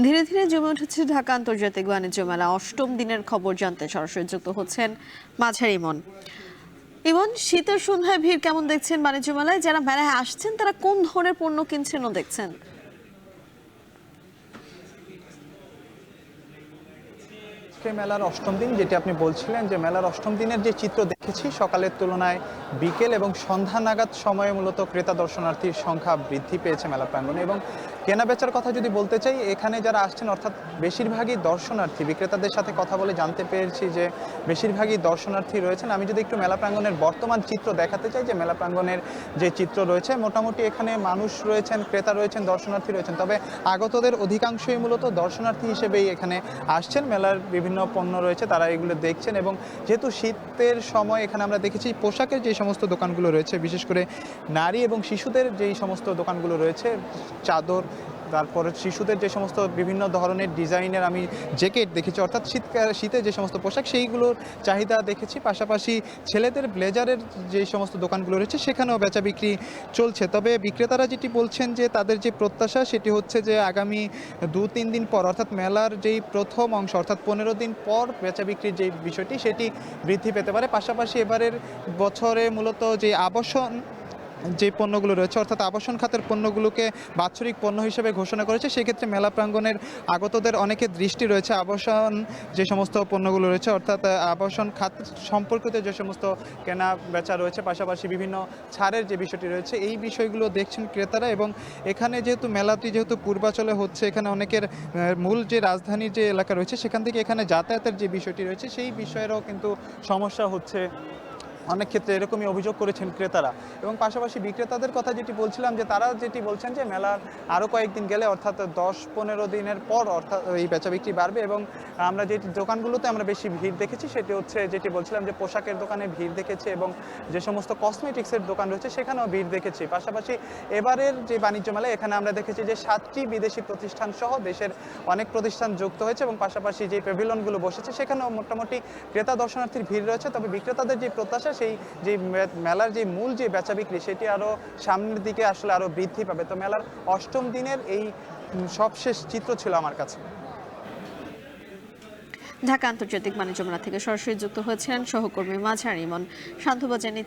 ধীরে ধীরে জমে উঠেছে ঢাকা আন্তর্জাতিক বাণিজ্য মেলা। অষ্টম দিনের খবর জানতে সরাসরি যুক্ত হচ্ছেন মাঝার ইমন। ইমন, শীতের সন্ধ্যায় ভিড় কেমন দেখছেন বাণিজ্য মেলায়? যারা মেলায় আসছেন তারা কোন ধরনের পণ্য কিনছেন ও দেখছেন? মেলার অষ্টম দিন, যেটি আপনি বলছিলেন যে মেলার অষ্টম দিনের যে চিত্র দেখেছি, সকালের তুলনায় বিকেল এবং সন্ধ্যা নাগাদ সময়ে মূলত ক্রেতা দর্শনার্থীর সংখ্যা বৃদ্ধি পেয়েছে মেলা প্রাঙ্গণে। এবং কেনা বেচার কথা যদি বলতে চাই, এখানে যারা আসছেন অর্থাৎ বেশিরভাগই দর্শনার্থী। বিক্রেতাদের সাথে কথা বলে জানতে পেরেছি যে বেশিরভাগই দর্শনার্থী রয়েছেন। আমি যদি একটু মেলা প্রাঙ্গণের বর্তমান চিত্র দেখাতে চাই, যে মেলা প্রাঙ্গণের যে চিত্র রয়েছে, মোটামুটি এখানে মানুষ রয়েছেন, ক্রেতা রয়েছেন, দর্শনার্থী রয়েছেন। তবে আগতদের অধিকাংশই মূলত দর্শনার্থী হিসেবেই এখানে আসছেন। মেলার বিভিন্ন পণ্য রয়েছে, তারা এগুলো দেখছেন। এবং যেহেতু শীতের সময়, এখানে আমরা দেখেছি পোশাকের যে সমস্ত দোকানগুলো রয়েছে, বিশেষ করে নারী এবং শিশুদের যেই সমস্ত দোকানগুলো রয়েছে, চাদর, তারপরে শিশুদের যে সমস্ত বিভিন্ন ধরনের ডিজাইনের আমি জ্যাকেট দেখেছি, অর্থাৎ শীতে যে সমস্ত পোশাক, সেইগুলোর চাহিদা দেখেছি। পাশাপাশি ছেলেদের ব্লেজারের যে সমস্ত দোকানগুলো রয়েছে, সেখানেও বেচা বিক্রি চলছে। তবে বিক্রেতারা যেটি বলছেন যে তাদের যে প্রত্যাশা, সেটি হচ্ছে যে আগামী 2-3 দিন পর, অর্থাৎ মেলার যেই প্রথম অংশ, অর্থাৎ 15 দিন পর বেচা বিক্রির যে বিষয়টি, সেটি বৃদ্ধি পেতে পারে। পাশাপাশি এবারের বছরে মূলত যে আবাসন যে পণ্যগুলো রয়েছে, অর্থাৎ আবাসন খাতের পণ্যগুলোকে বাৎসরিক পণ্য হিসেবে ঘোষণা করেছে। সেক্ষেত্রে মেলা প্রাঙ্গণের আগতদের অনেকের দৃষ্টি রয়েছে আবাসন যে সমস্ত পণ্যগুলো রয়েছে, অর্থাৎ আবাসন খাত সম্পর্কিত যে সমস্ত কেনা বেচা রয়েছে, পাশাপাশি বিভিন্ন ছাড়ের যে বিষয়টি রয়েছে, এই বিষয়গুলো দেখছেন ক্রেতারা। এবং এখানে যেহেতু মেলাটি যেহেতু পূর্বাচলে হচ্ছে, এখানে অনেকের মূল যে রাজধানীর যে এলাকা রয়েছে, সেখান থেকে এখানে যাতায়াতের যে বিষয়টি রয়েছে, সেই বিষয়েরও কিন্তু সমস্যা হচ্ছে। অনেক ক্ষেত্রে এরকমই অভিযোগ করেছেন ক্রেতারা। এবং পাশাপাশি বিক্রেতাদের কথা যেটি বলছিলাম, যে তারা যেটি বলছেন যে মেলার আরও কয়েকদিন গেলে, অর্থাৎ 10-15 দিনের পর, অর্থাৎ এই বেচা বিক্রি বাড়বে। এবং আমরা যেটি দোকানগুলোতে আমরা বেশি ভিড় দেখেছি, সেটি হচ্ছে যেটি বলছিলাম যে পোশাকের দোকানে ভিড় দেখেছি, এবং যে সমস্ত কসমেটিক্সের দোকান রয়েছে সেখানেও ভিড় দেখেছি। পাশাপাশি এবারের যে বাণিজ্য মেলায় এখানে আমরা দেখেছি যে 7টি বিদেশি প্রতিষ্ঠান সহ দেশের অনেক প্রতিষ্ঠান যুক্ত হয়েছে, এবং পাশাপাশি যে প্যাভিলনগুলো বসেছে, সেখানেও মোটামুটি ক্রেতা দর্শনার্থীর ভিড় রয়েছে। তবে বিক্রেতাদের যে প্রত্যাশা, সেই যে মেলার যে মূল যে বেচা বিক্রি, সেটি আরও সামনের দিকে আসলে আরও বৃদ্ধি পাবে। তো মেলার অষ্টম দিনের এই সবশেষ চিত্র ছিল আমার কাছে। ঢাকা আন্তর্জাতিক বাণিজ্য মেলা থেকে সরাসরি যুক্ত হয়েছিলেন সহকর্মী মাঝার ইমন। সান্ধ্যবাদ জানিয়েছি।